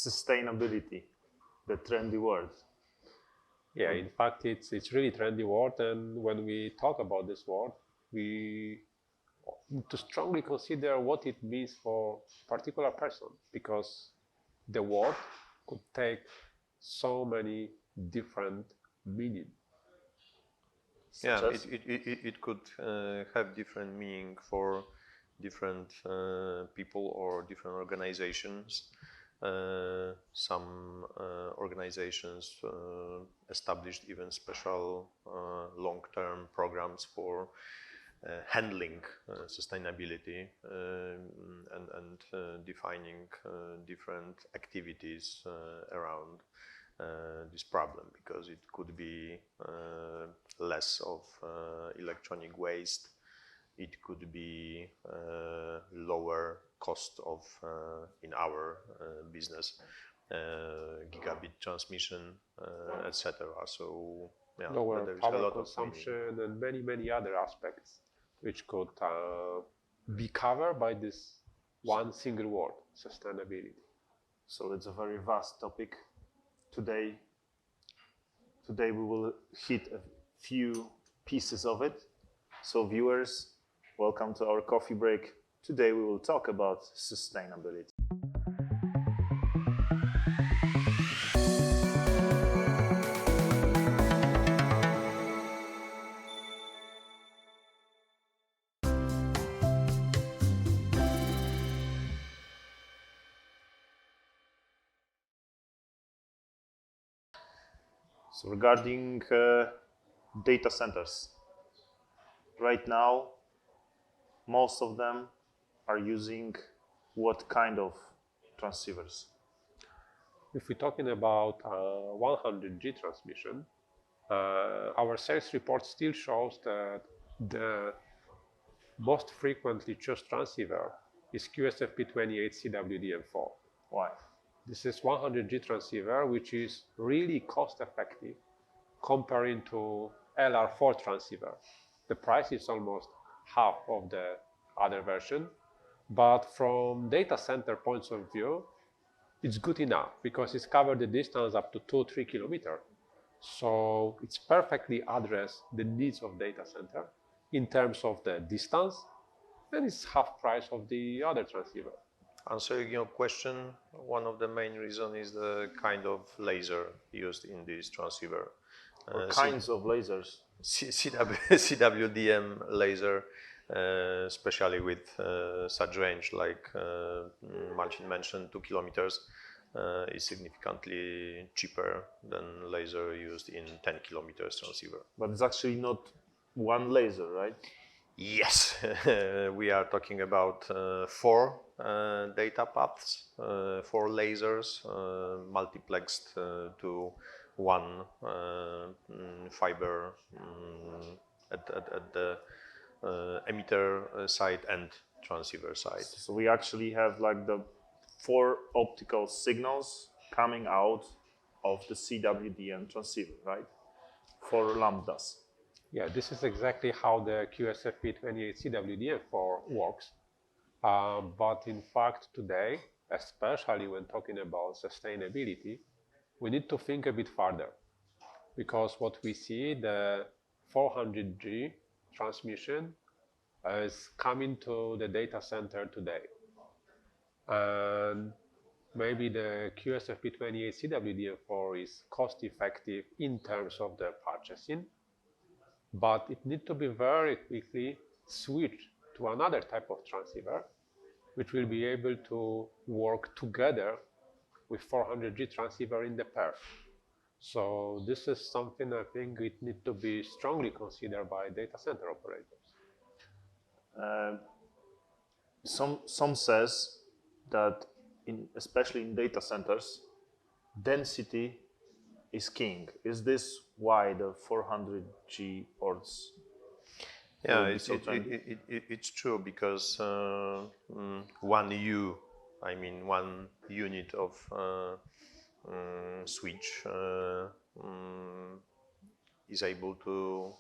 sustainability, the trendy word. Yeah, in fact, it's really trendy word, and when we talk about this word, we need to strongly consider what it means for particular person, because the word could take so many different meanings. Yeah, it could have different meaning for different people or different organizations. Some organizations established even special long-term programs for handling sustainability and defining different activities around this problem, because it could be less of electronic waste, it could be lower cost of in our business, gigabit transmission, etc. So yeah, Lower there is power a lot consumption and many other aspects which could be covered by this one single word, sustainability. So it's a very vast topic. Today we will hit a few pieces of it. So viewers, welcome to our coffee break. Today we will talk about sustainability. So regarding data centers, right now, most of them are using what kind of transceivers? If we're talking about 100G transmission, our sales report still shows that the most frequently chosen transceiver is QSFP28CWDM4. Why? This is 100G transceiver, which is really cost effective comparing to LR4 transceiver. The price is almost half of the other version, but from data center points of view, it's good enough because it's covered the distance up to 2-3 kilometers. So it's perfectly address the needs of data center in terms of the distance, and it's half price of the other transceiver. Answering your question, one of the main reasons is the kind of laser used in this transceiver. Kinds of lasers? CWDM laser, especially with such range like Marcin mentioned, 2 kilometers, is significantly cheaper than laser used in 10 kilometers transceiver. But it's actually not one laser, right? Yes, we are talking about 4 data paths, 4 lasers multiplexed to one fiber at the emitter side and transceiver side. So we actually have like the 4 optical signals coming out of the CWDM transceiver, right? 4 lambdas. Yeah, this is exactly how the QSFP28CWDM4 works. But in fact, today, especially when talking about sustainability, we need to think a bit further, because what we see, the 400G transmission is coming to the data center today. And maybe the QSFP28CWDM4 is cost effective in terms of the purchasing, but it needs to be very quickly switched to another type of transceiver, which will be able to work together with 400G transceiver in the pair. So this is something I think it needs to be strongly considered by data center operators. Some says that especially in data centers, density is king. Is this why the 400G ports? Yeah, it's true, because one unit of switch is able to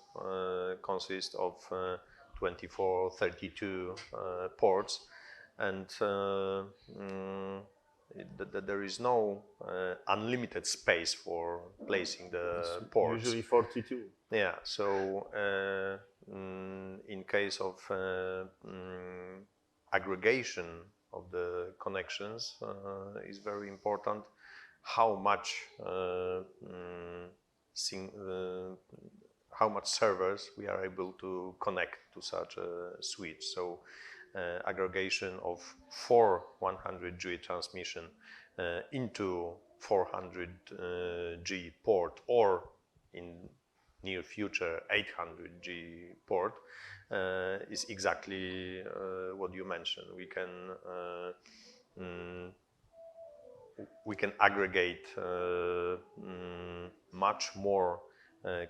consist of 24, 32 ports, and that there is no unlimited space for placing the ports. Usually 42. Yeah, so in case of aggregation of the connections is very important how much how much servers we are able to connect to such a switch. So aggregation of 4 100G transmission into 400G port, or in near future 800G port, is exactly what you mentioned. We can aggregate much more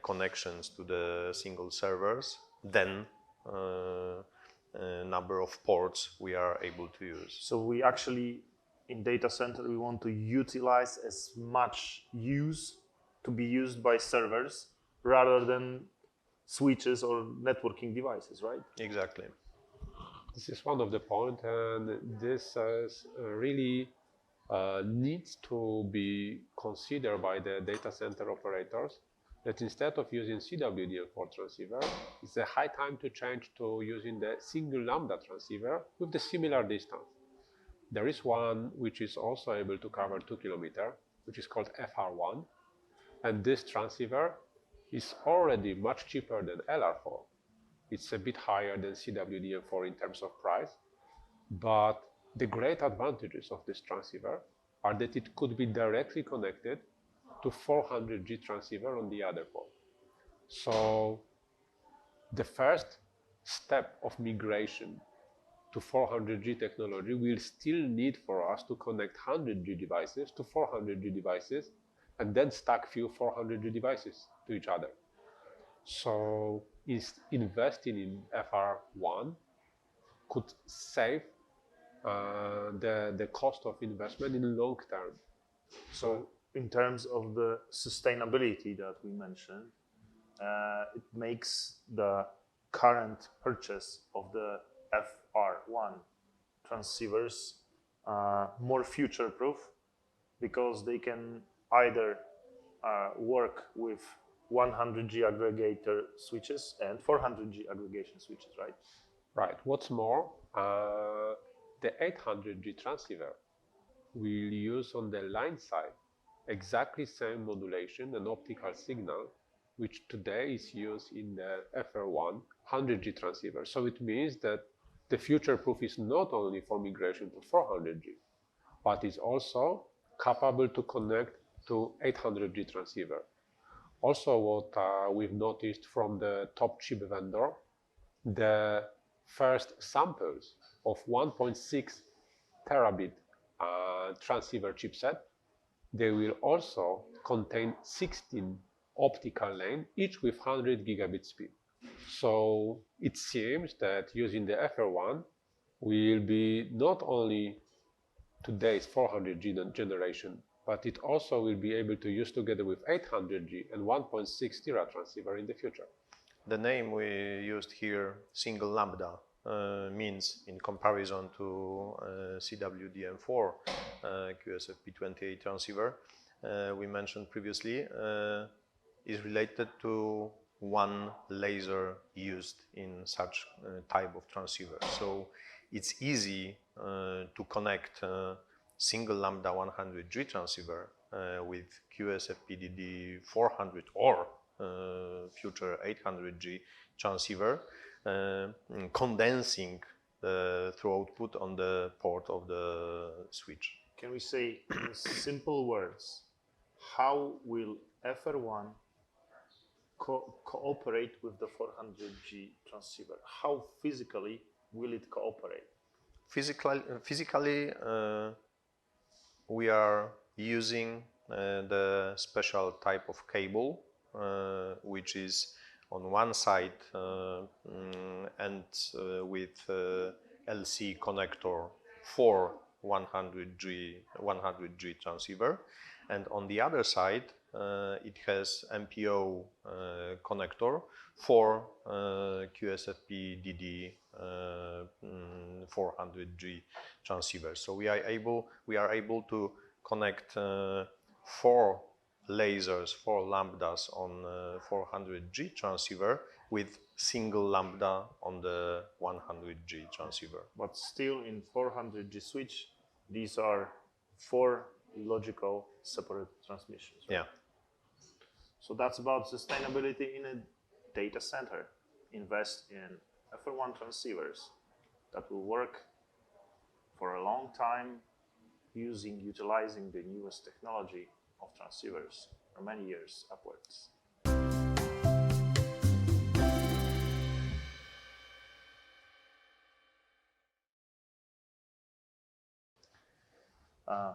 connections to the single servers than number of ports we are able to use. So we actually, in data center, we want to utilize as much to be used by servers rather than switches or networking devices, right? Exactly. This is one of the points, and this really needs to be considered by the data center operators, that instead of using CWDM4 transceiver, it's a high time to change to using the single lambda transceiver with the similar distance. There is one which is also able to cover 2 km, which is called FR1, and this transceiver is already much cheaper than LR4. It's a bit higher than CWDM4 in terms of price, but the great advantages of this transceiver are that it could be directly connected to 400G transceiver on the other port. So the first step of migration to 400G technology will still need for us to connect 100G devices to 400G devices and then stack few 400G devices to each other. So investing in FR1 could save the cost of investment in long term. So in terms of the sustainability that we mentioned, it makes the current purchase of the FR1 transceivers more future-proof, because they can either work with 100G aggregator switches and 400G aggregation switches, right? Right. What's more, the 800G transceiver will use on the line side exactly same modulation and optical signal which today is used in the FR1 100G transceiver. So it means that the future proof is not only for migration to 400G, but is also capable to connect to 800G transceiver. Also, what we've noticed from the top chip vendor, the first samples of 1.6 terabit transceiver chipset, they will also contain 16 optical lanes, each with 100 gigabit speed. So it seems that using the FR1 will be not only today's 400G generation, but it also will be able to use together with 800G and 1.6 tera transceiver in the future. The name we used here, single lambda, means in comparison to CWDM4 QSFP28 transceiver we mentioned previously, is related to one laser used in such type of transceiver. So it's easy to connect single lambda 100G transceiver with QSFP-DD 400 or future 800G transceiver, condensing the through output on the port of the switch. Can we say in simple words, how will FR1 cooperate with the 400G transceiver? How physically will it cooperate? Physically, we are using the special type of cable, which is on one side and with LC connector for 100G transceiver, and on the other side it has MPO connector for QSFP DD 400G transceiver. So we are able to connect 4 lasers, 4 lambdas on 400G transceiver with single lambda on the 100G transceiver. But still in 400G switch, these are 4 logical separate transmissions. Right? Yeah. So that's about sustainability in a data center. Invest in FR1 transceivers that will work for a long time utilizing the newest technology of transceivers for many years upwards.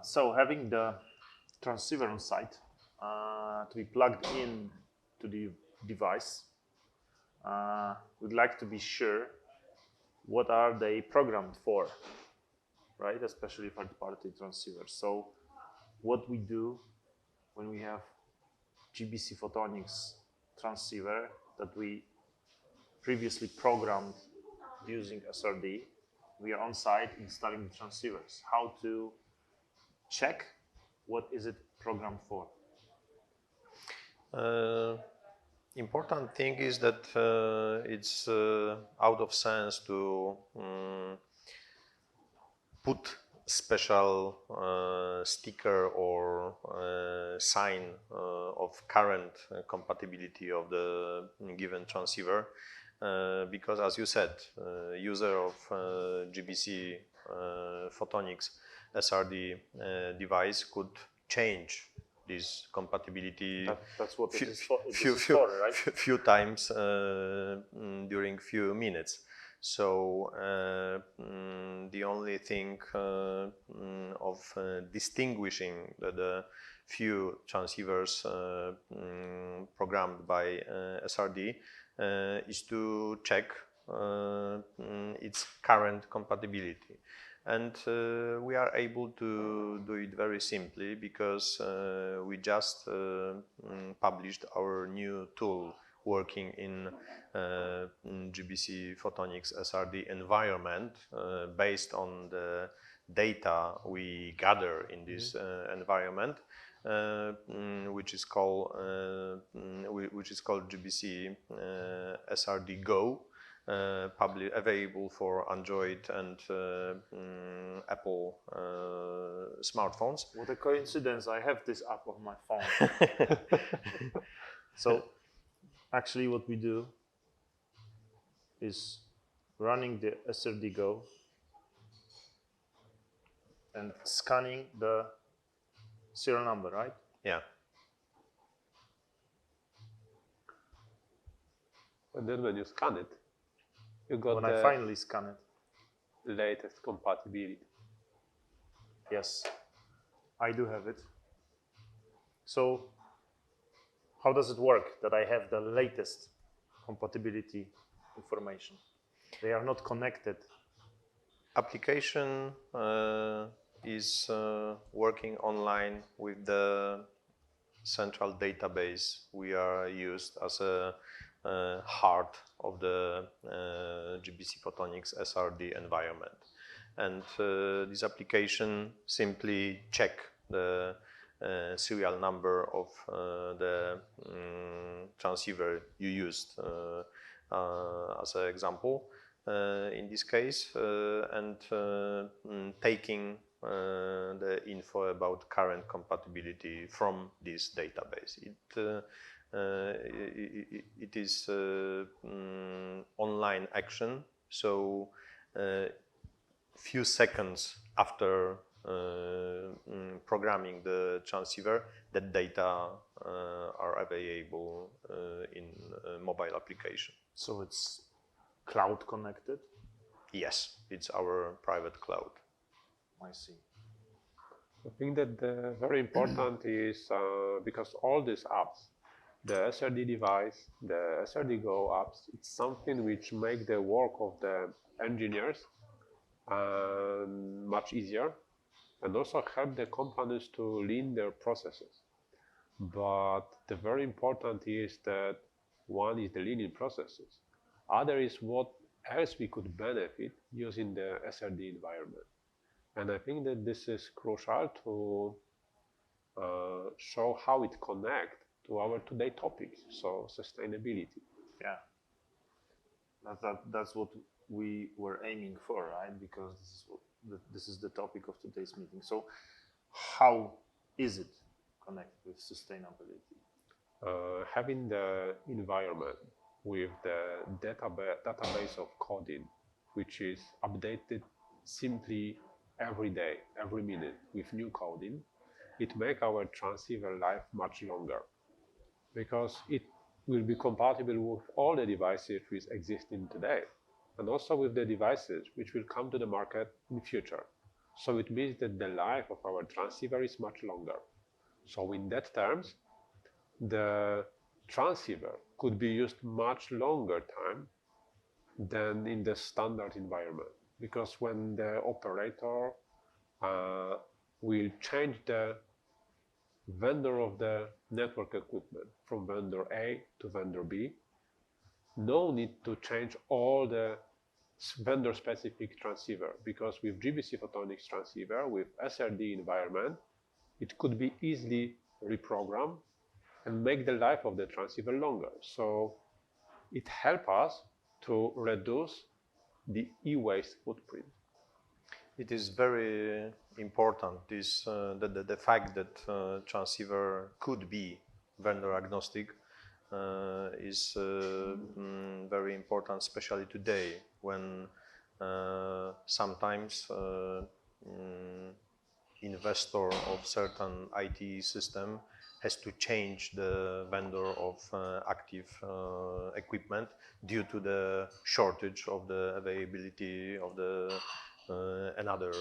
So having the transceiver on site to be plugged in to the device, we'd like to be sure what are they programmed for, right? Especially third-party transceivers. So what we do when we have GBC photonics transceiver that we previously programmed using SRD, we are on site installing the transceivers. How to check what is it programmed for? Important thing is that it's out of sense to put special sticker or sign of current compatibility of the given transceiver because, as you said, user of GBC photonics SRD device could change this compatibility That's what few, it is for, right? few times during few minutes. So the only thing of distinguishing the few transceivers programmed by SRD is to check its current compatibility. And we are able to do it very simply because we just published our new tool working in GBC Photonics SRD environment based on the data we gather in this environment, which is called GBC SRD Go. Available for Android and Apple smartphones. What a coincidence, I have this app on my phone. So actually what we do is running the SRD Go and scanning the serial number, right? Yeah. And then when you scan it, you got when I finally scan it. latest compatibility. Yes, I do have it. So how does it work that I have the latest compatibility information? They are not connected. Application is working online with the central database. We are used as a heart of the GBC Photonics SRD environment. And this application simply check the serial number of the transceiver you used as an example in this case and taking the info about current compatibility from this database. It is online action, so few seconds after programming the transceiver, that data are available in a mobile application. So it's cloud connected? Yes, it's our private cloud. I see. I think that the very important is because all these apps, the SRD device, the SRD Go apps, it's something which make the work of the engineers much easier and also help the companies to lean their processes. but the very important is that one is the linear processes. Other is what else we could benefit using the SRD environment. And I think that this is crucial to show how it connects to our today topic, so sustainability. Yeah, that's what we were aiming for, right? Because this is the topic of today's meeting. So how is it connected with sustainability? Having the environment with the database of coding, which is updated simply every day, every minute with new coding, it makes our transceiver life much longer, because it will be compatible with all the devices which existing today, and also with the devices which will come to the market in the future. So it means that the life of our transceiver is much longer. So in that terms, the transceiver could be used much longer time than in the standard environment, because when the operator will change the vendor of the network equipment from vendor A to vendor B, no need to change all the vendor specific transceiver, because with GBC photonics transceiver with SRD environment, it could be easily reprogrammed and make the life of the transceiver longer. So it helps us to reduce the e-waste footprint. It is very important, the fact that transceiver could be vendor agnostic is very important, especially today when sometimes investor of certain IT system has to change the vendor of active equipment due to the shortage of the availability of the another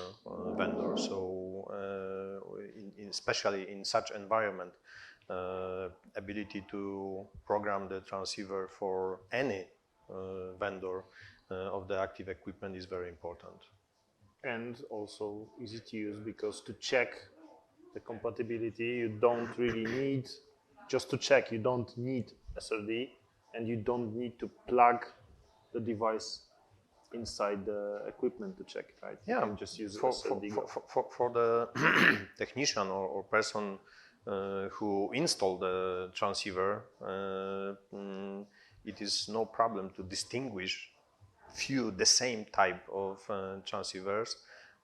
vendor. So especially in such environment, ability to program the transceiver for any vendor of the active equipment is very important. And also easy to use, because to check the compatibility, you don't really need, just to check, you don't need SRD, and you don't need to plug the device inside the equipment to check, right? Yeah, you can just use SRD Go. For the technician or person who installed the transceiver, it is no problem to distinguish the same type of transceivers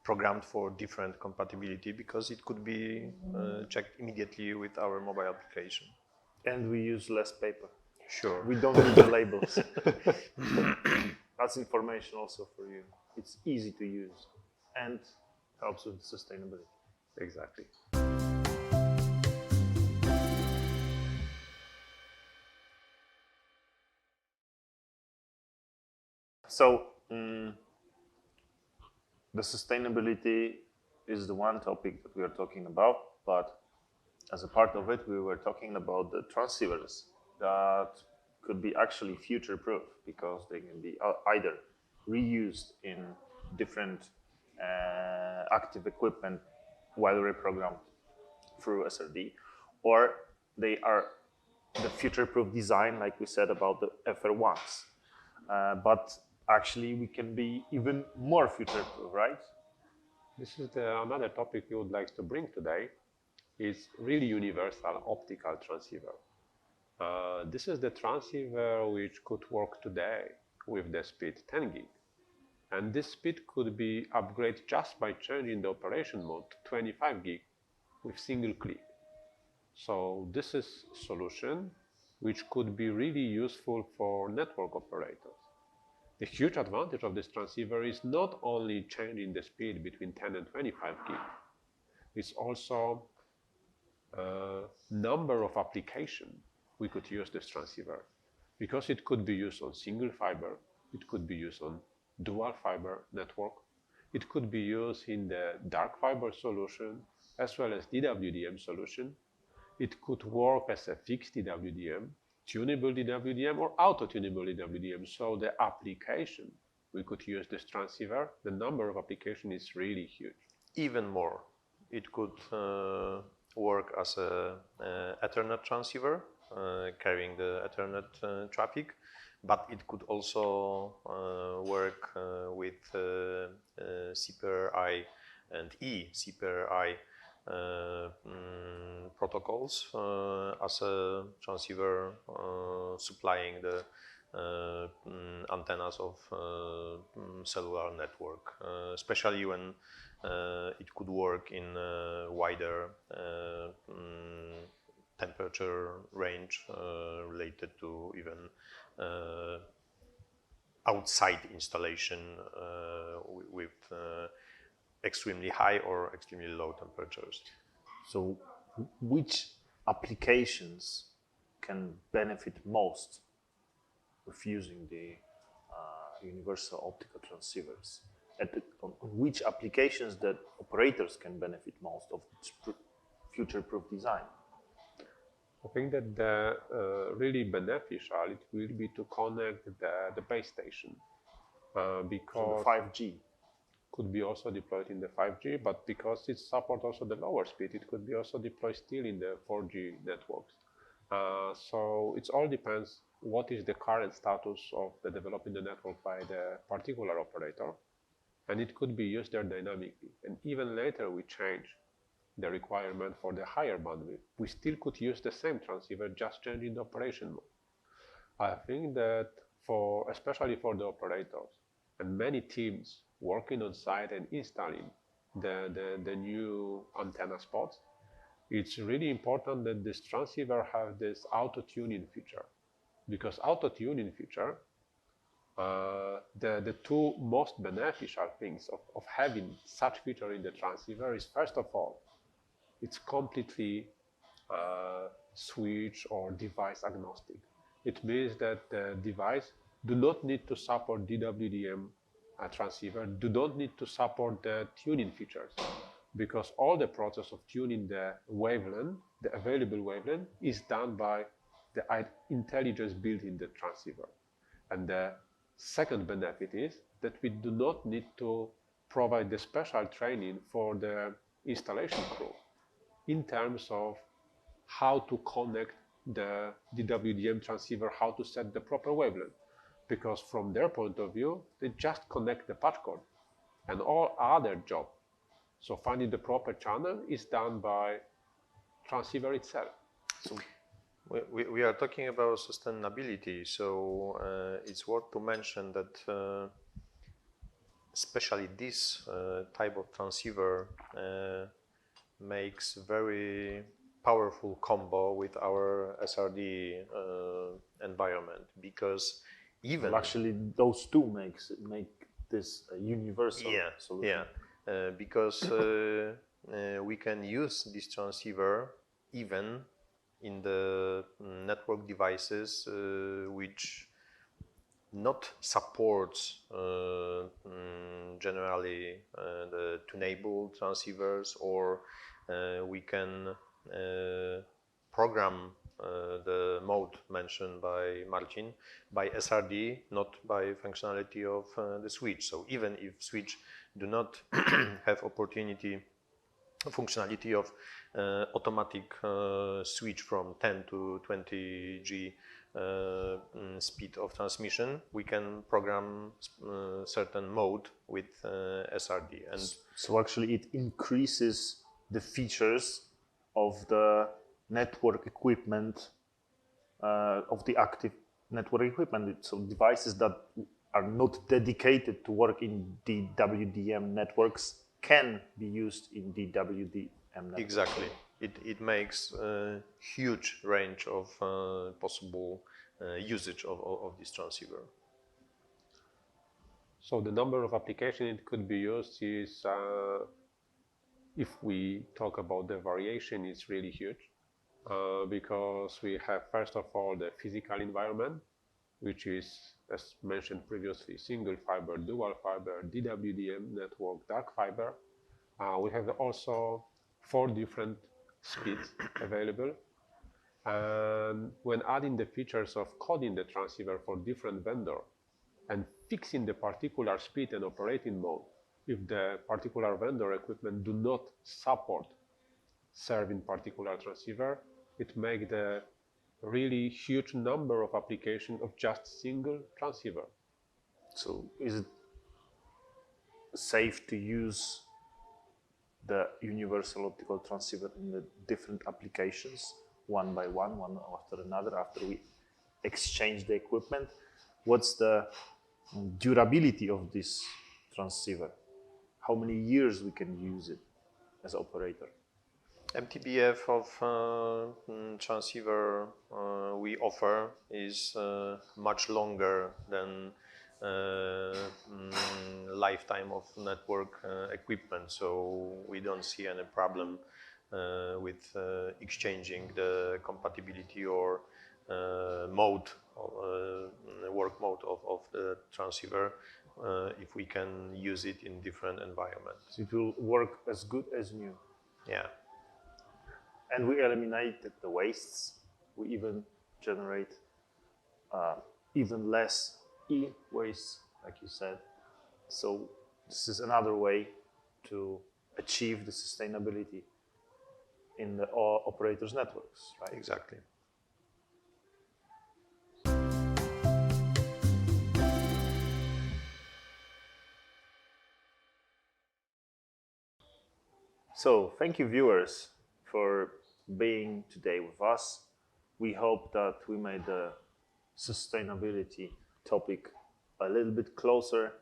programmed for different compatibility, because it could be checked immediately with our mobile application. And we use less paper. Sure. We don't need the labels. That's information also for you. It's easy to use and helps with sustainability. Exactly. So the sustainability is the one topic that we are talking about, but as a part of it, we were talking about the transceivers that could be actually future-proof, because they can be either reused in different active equipment while reprogrammed through SRD, or they are the future-proof design, like we said about the FR1s. But actually, we can be even more future-proof, right? This is another topic we would like to bring today. Is really universal optical transceiver. This is the transceiver which could work today with the speed 10 gig. And this speed could be upgraded just by changing the operation mode to 25 gig with single click. So this is a solution which could be really useful for network operators. The huge advantage of this transceiver is not only changing the speed between 10 and 25 gig, it's also number of applications we could use this transceiver, because it could be used on single fiber, it could be used on dual fiber network, it could be used in the dark fiber solution as well as DWDM solution. It could work as a fixed DWDM, tunable DWDM, or auto-tunable DWDM. So the application we could use this transceiver, the number of applications is really huge. Even more, it could work as a Ethernet transceiver, carrying the Ethernet traffic, but it could also work with C pair I and E C pair I protocols as a transceiver supplying the antennas of cellular network, especially when it could work in wider temperature range related to even outside installation with extremely high or extremely low temperatures. So, which applications can benefit most of using the universal optical transceivers? On which applications that operators can benefit most of this future-proof design? I think that the really beneficial it will be to connect the base station because so the 5G could be also deployed in the 5G, but because it supports also the lower speed, it could be also deployed still in the 4G networks. So it all depends what is the current status of the developing the network by the particular operator, and it could be used there dynamically. And even later we change the requirement for the higher bandwidth. We still could use the same transceiver, just changing the operation mode. I think that especially for the operators and many teams working on site and installing the new antenna spots, it's really important that this transceiver have this auto-tuning feature, because auto-tuning feature, the two most beneficial things of having such feature in the transceiver is, first of all, it's completely switch or device agnostic. It means that the device do not need to support DWDM transceiver, do not need to support the tuning features, because all the process of tuning the wavelength, the available wavelength, is done by the intelligence built in the transceiver. And the second benefit is that we do not need to provide the special training for the installation crew in terms of how to connect the DWDM transceiver, how to set the proper wavelength. Because from their point of view, they just connect the patch cord and all other job. So finding the proper channel is done by transceiver itself. So we are talking about sustainability, so it's worth to mention that especially this type of transceiver makes very powerful combo with our SRD environment, because even actually those two make this a universal solution. Because we can use this transceiver even in the network devices which not supports generally the tunable transceivers, or we can program the mode mentioned by Marcin by SRD, not by functionality of the switch. So even if switch do not have functionality of automatic switch from 10 to 20 G speed of transmission, we can program certain mode with SRD. And so actually it increases the features of the network equipment, of the active network equipment. So devices that are not dedicated to work in DWDM networks can be used in DWDM networks. Exactly. It makes a huge range of possible usage of this transceiver. So the number of applications it could be used is, if we talk about the variation, it's really huge. Because we have, first of all, the physical environment, which is, as mentioned previously, single fiber, dual fiber, DWDM network, dark fiber. We have also 4 different speeds available. And when adding the features of coding the transceiver for different vendor and fixing the particular speed and operating mode, if the particular vendor equipment do not support serving particular transceiver, it makes the really huge number of applications of just single transceiver. So is it safe to use the universal optical transceiver in the different applications, one by one after another, after we exchange the equipment? What's the durability of this transceiver? How many years we can use it as operator? MTBF of transceiver we offer is much longer than lifetime of network equipment, so we don't see any problem with exchanging the compatibility or mode, work mode of the transceiver if we can use it in different environments. So it will work as good as new. Yeah. And we eliminated the wastes. We even generate even less e-waste, like you said. So this is another way to achieve the sustainability in the operators' networks, right? Exactly. So thank you, viewers, for being today with us. We hope that we made the sustainability topic a little bit closer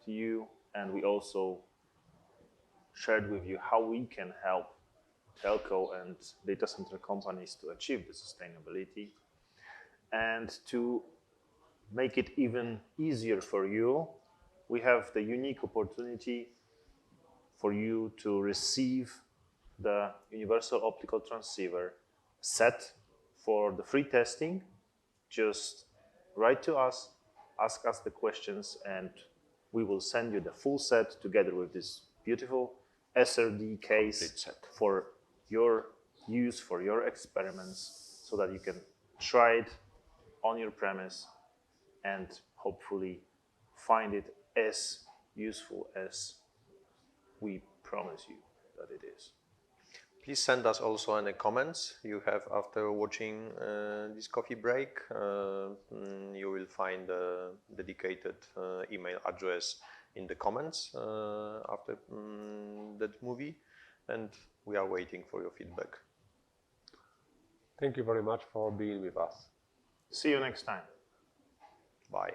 to you, and we also shared with you how we can help telco and data center companies to achieve the sustainability. And to make it even easier for you, we have the unique opportunity for you to receive the universal optical transceiver set for the free testing. Just write to us, ask us the questions, and we will send you the full set together with this beautiful SRD case for your use, for your experiments, so that you can try it on your premise and hopefully find it as useful as we promise you that it is. Please send us also any comments you have after watching this coffee break. You will find a dedicated email address in the comments after that movie, and we are waiting for your feedback. Thank you very much for being with us. See you next time. Bye.